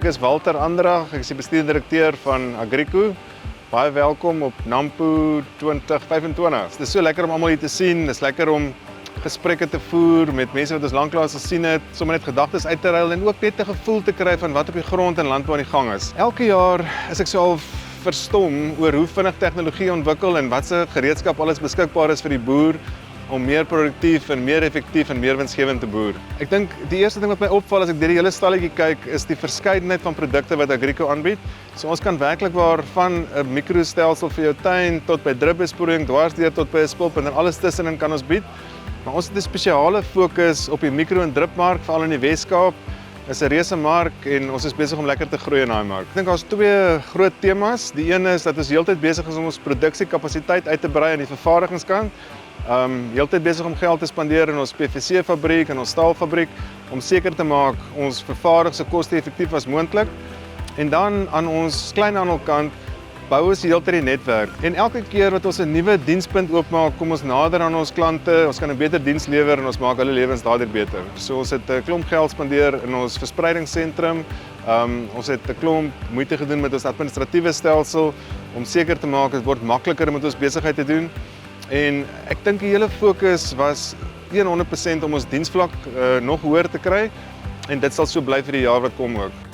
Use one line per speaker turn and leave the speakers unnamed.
is Walter Andrag, ek is die bestuurdirekteur van Agrico. Baie welkom op Nampo 2025. Dit is so lekker om almal hier te sien, dit is lekker om gesprekke te voer met mense wat ons lanklaas gesien het, sommer net gedagtes uit te ruil en ook net 'n gevoel te kry van wat op die grond en landbou aan die gang is. Elke jaar is ek so al verstom oor hoe vinnig tegnologie ontwikkel en wat se gereedskap alles beskikbaar is vir die boer om meer produktief en meer effektief en meer winsgewend te boer. Ek dink die eerste ding wat my opval as ek deur die hele stalletjie kyk, is die verskeidenheid van produkte wat Agrico aanbied. So ons kan werklik waar van 'n mikrostelsel vir jou tuin tot by dripbesproeiing, dwarsdeur tot by 'n spulpunt en alles tussenin kan ons bied. Maar ons het 'n spesiale fokus op die mikro- en dripmark, veral in die Wes-Kaap. Dit is 'n reuse mark en ons is besig om lekker te groei in daai mark. Ek dink daar's twee groot temas. Die een is dat ons heeltyd besig is om ons produksiekapasiteit uit te brei aan die vervaardigingskant. Heeltyd besig om geld te spandeer in ons PVC-fabriek en ons staalfabriek om seker te maak ons vervaardig so koste-effektief as moontlik. En dan aan ons kleinhandelkant bou ons heeltyd die netwerk. En elke keer wat ons 'n nuwe dienspunt oopmaak, kom ons nader aan ons klante, ons kan 'n beter diens lewer en ons maak hulle lewens daardeur beter. So ons het 'n klomp geld spandeer in ons verspreidingssentrum. Ons het 'n klomp moeite gedoen met ons administratiewe stelsel om seker te maak dit word makliker om met ons besigheid te doen. En ek dink die hele fokus was 100% om ons diensvlak nog hoër te kry en dit sal so bly vir die jaar wat kom ook.